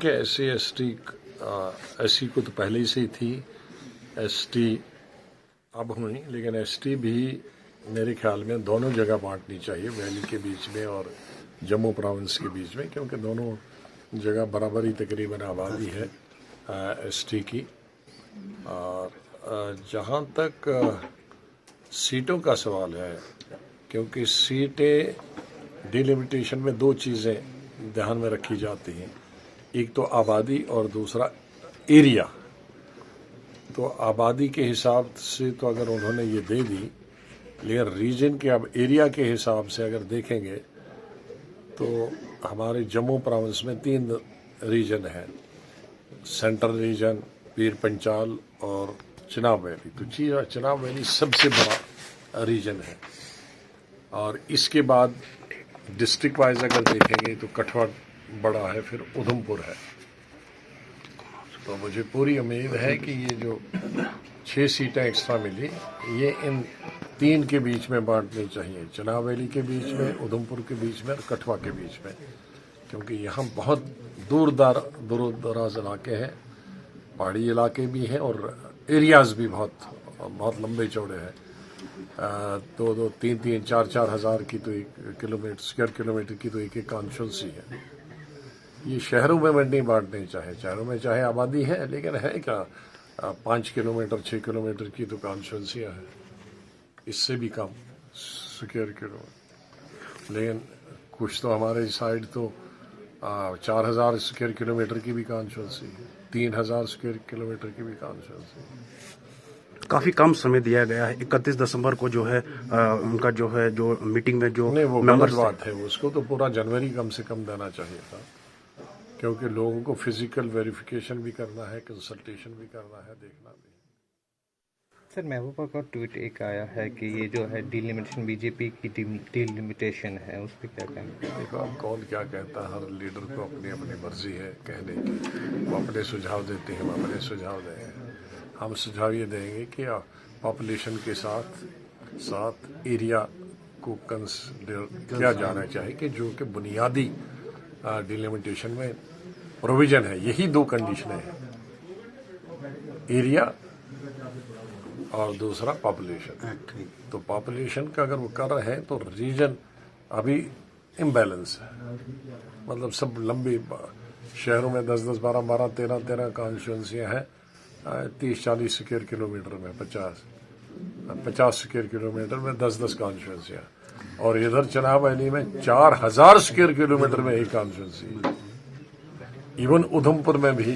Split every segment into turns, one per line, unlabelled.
देखिए SC को तो पहले ही से ही थी, ST अब हुई, लेकिन ST भी मेरे ख्याल में दोनों जगह बांटनी चाहिए, वैली के बीच में और जम्मू प्रोविंस के बीच में, क्योंकि दोनों जगह बराबरी तकरीबन आबादी है ST की। और जहाँ तक सीटों का सवाल है, क्योंकि सीटें डिलिमिटेशन में दो चीज़ें ध्यान में रखी जाती हैं, एक तो आबादी और दूसरा एरिया। तो आबादी के हिसाब से तो अगर उन्होंने ये दे दी, लेकिन रीजन के अब एरिया के हिसाब से अगर देखेंगे तो हमारे जम्मू प्रोविंस में 3 रीजन हैं, सेंट्रल रीजन, पीर पंचाल और चिनाब वैली। तो चिनाब वैली सबसे बड़ा रीजन है, और इसके बाद डिस्ट्रिक्ट वाइज अगर देखेंगे तो कठुआ बड़ा है, फिर उधमपुर है। तो मुझे पूरी उम्मीद है कि ये जो 6 सीटें एक्स्ट्रा मिली, ये इन 3 के बीच में बांटनी चाहिए, चिनाब वैली के बीच में, उधमपुर के बीच में और कठुआ के बीच में, क्योंकि यहाँ बहुत दूर दराज इलाके हैं, पहाड़ी इलाके भी हैं और एरियाज भी बहुत लंबे चौड़े हैं। 2-2, 3-3, 4-4 हज़ार की तो स्क्वायर किलोमीटर की तो एक कॉन्स्टिट्यूंसी है। ये शहरों में नहीं बांटने चाहिए, शहरों में चाहे आबादी है, लेकिन है क्या 5 किलोमीटर 6 किलोमीटर की तो कॉन्स्टिट्यूंसियाँ हैं, इससे भी कम स्क्वायर किलोमीटर। लेकिन कुछ तो हमारे साइड तो 4,000 स्क्वायर किलोमीटर की भी कॉन्स्टिट्यूंसी है, 3,000 स्क्वायर किलोमीटर की भी कॉन्स्टिट्यूंसी है।
काफी कम समय दिया गया है। 31 दिसंबर को जो है उनका जो है जो मीटिंग में जो
नहीं, वो
मेंबर्स
बात है, उसको तो पूरा जनवरी कम से कम देना चाहिए था, क्योंकि लोगों को फिजिकल वेरिफिकेशन भी करना है, कंसल्टेशन भी करना है, देखना भी।
सर, महबूबा का ट्वीट एक आया है कि ये जो है डिलिमिटेशन बीजेपी की डिलिमिटेशन है, उस पर क्या कहेंगे?
देखो, अब कौन क्या कहता है, हर लीडर को अपनी अपनी मर्जी है कहने की, वो अपने सुझाव देते हैं, हम अपने सुझाव देंगे। हम सुझाव ये देंगे कि पॉपुलेशन के साथ एरिया को कंसिडर किया जाना चाहिए, कि जो कि बुनियादी डिलिमिटेशन में प्रोविजन है। यही 2 कंडीशनें हैं, एरिया और दूसरा पॉपुलेशन। तो पॉपुलेशन का अगर वो कर रहे हैं तो रीजन अभी इम्बैलेंस है, मतलब सब लंबी शहरों में 10-10, 12-12, 13-13 कॉन्स्टिट्यूंसियाँ हैं, 30-40 स्क्वायर किलोमीटर में 50 स्क्वायर किलोमीटर में 10-10 कॉन्स्टिट्यूंसियाँ, और इधर चिनाब वैली में 4,000 स्क्वायर किलोमीटर में एक कॉन्स्टिट्यूंसी। इवन उधमपुर में भी,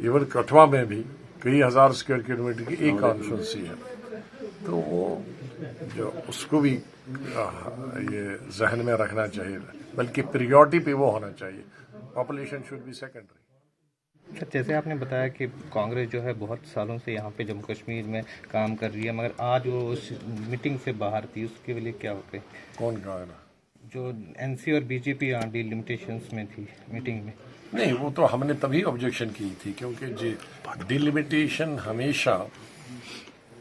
इवन कठुआ में भी कई हज़ार स्क्वायर किलोमीटर की एक कॉन्स्टिट्यूंसी है। तो वो जो उसको भी ये जहन में रखना चाहिए, बल्कि प्रियोरिटी पे वो होना चाहिए, population should be secondary.
Sir, जैसे आपने बताया कि कांग्रेस जो है बहुत सालों से यहाँ पे जम्मू कश्मीर में काम कर रही है, मगर आज वो उस मीटिंग से बाहर थी, उसके लिए क्या हो गए?
कौन कहा ना?
जो NC और BJP यहाँ डिलिमिटेशंस में थी मीटिंग में।
नहीं, वो तो हमने तभी ऑब्जेक्शन की थी, क्योंकि जी डिलिमिटेशन हमेशा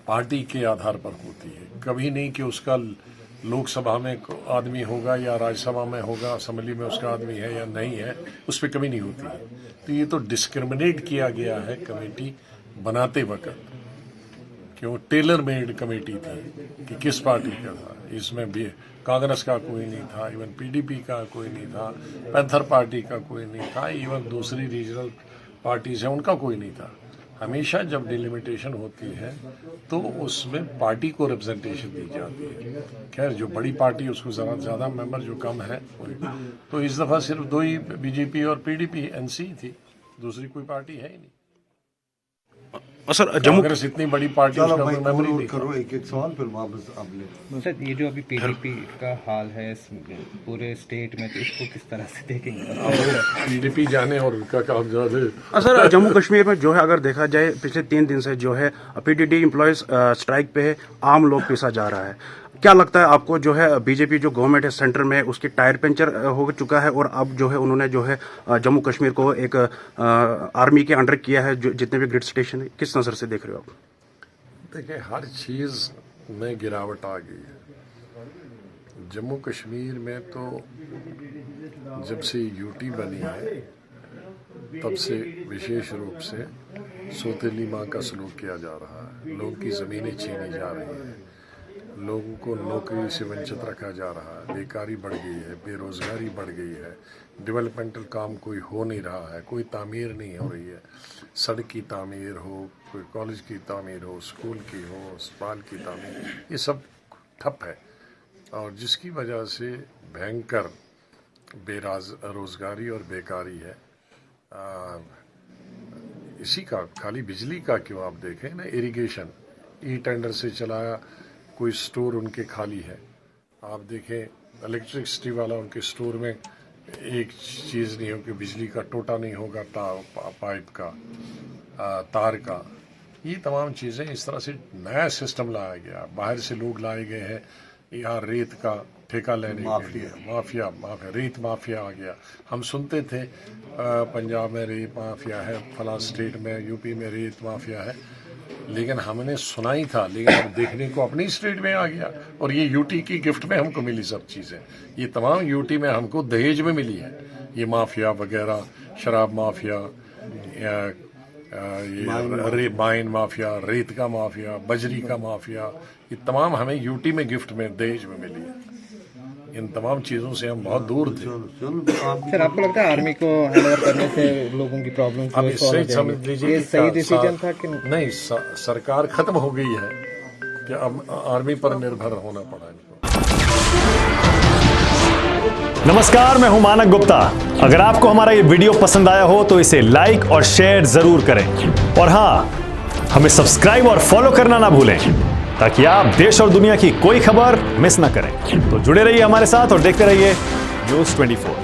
पार्टी के आधार पर होती है, कभी नहीं कि उसका लोकसभा में आदमी होगा या राज्यसभा में होगा, असेंबली में उसका आदमी है या नहीं है, उस पर कभी नहीं होती है। तो ये तो डिस्क्रिमिनेट किया गया है कमेटी बनाते वक्त, क्यों टेलर मेड कमेटी थी कि किस पार्टी का था। इसमें भी कांग्रेस का कोई नहीं था, इवन PDP का कोई नहीं था, पैंथर पार्टी का कोई नहीं था, इवन दूसरी रीजनल पार्टीज हैं उनका कोई नहीं था। हमेशा जब डिलिमिटेशन होती है तो उसमें पार्टी को रिप्रेजेंटेशन दी जाती है। खैर, जो बड़ी पार्टी है उसको ज़्यादा मेंबर, जो कम है तो इस दफ़ा सिर्फ 2 ही BJP और PDP NC थी, दूसरी कोई पार्टी है ही नहीं।
सर, जम्मू
कांग्रेस इतनी बड़ी पार्टी, उसका कोई मेमोरी नहीं
करो एक सवाल, फिर वापस आप ले।
सर, ये जो अभी PDP का हाल है पूरे स्टेट में, तो इसको किस तरह से देखेंगे?
PDP जाने और उनका काम ज़्यादा।
सर, जम्मू कश्मीर में जो है अगर देखा जाए पिछले 3 दिन से जो है PDD एम्प्लॉयज स्ट्राइक पे है, आम लोग पिसा जा रहा है। क्या लगता है आपको जो है बीजेपी जो गवर्नमेंट है सेंटर में, उसकी टायर पंचर हो चुका है, और अब जो है उन्होंने जो है जम्मू कश्मीर को एक आर्मी के अंडर किया है, जो जितने भी ग्रिड स्टेशन है, किस नज़र से देख रहे हो आप?
देखिए, हर चीज़ में गिरावट आ गई है। जम्मू कश्मीर में तो जब से UT बनी है तब से विशेष रूप से सौतेली माँ का सलूक किया जा रहा है। लोगों की ज़मीनें छीनी जा रही हैं, लोगों को नौकरी से वंचित रखा जा रहा है, बेकारी बढ़ गई है, बेरोज़गारी बढ़ गई है, डेवलपमेंटल काम कोई हो नहीं रहा है, कोई तामीर नहीं हो रही है। सड़क की तामीर हो, कोई कॉलेज की तामीर हो, स्कूल की हो, अस्पताल की तामीर, ये सब ठप है। और जिसकी वजह से भयंकर बेरोज़गारी और बेकारी है। इसी का खाली बिजली का क्यों आप देखें ना, इरिगेशन ई टेंडर से चलाया, कोई स्टोर उनके खाली है। आप देखें इलेक्ट्रिसिटी वाला, उनके स्टोर में एक चीज़ नहीं हो कि बिजली का टोटा नहीं होगा, पाइप का, तार का। ये तमाम चीज़ें इस तरह से नया सिस्टम लाया गया, बाहर से लोग लाए गए हैं यहाँ रेत का ठेका लेने के लिए। माफिया रेत माफिया आ गया। हम सुनते थे पंजाब में रेत माफिया है, फला स्टेट में, यूपी में रेत माफिया है, लेकिन हमने सुना ही था, लेकिन अब देखने को अपनी स्टेट में आ गया। और ये यूटी की गिफ्ट में हमको मिली सब चीज़ें, ये तमाम यूटी में हमको दहेज में मिली है। ये माफिया वगैरह, शराब माफिया, ये माइन माफिया, रेत का माफिया, बजरी का माफिया, ये तमाम हमें यूटी में गिफ्ट में दहेज में मिली है। इन तमाम चीज़ों से हम बहुत दूर थे।
सर, आपको लगता है आर्मी को हैंडओवर करने से लोगों की प्रॉब्लम
अब इससे समझ लीजिए
ये सही डिसीजन था कि
नहीं? सरकार खत्म हो गई है कि अब आर्मी पर निर्भर होना पड़ा इनको।
नमस्कार, मैं हूं मानक गुप्ता। अगर आपको हमारा ये वीडियो पसंद आया हो तो इसे लाइक और शेयर जरूर करें, और हाँ, हमें सब्सक्राइब और फॉलो करना ना भूलें ताकि आप देश और दुनिया की कोई खबर मिस ना करें। तो जुड़े रहिए हमारे साथ और देखते रहिए न्यूज़ 24।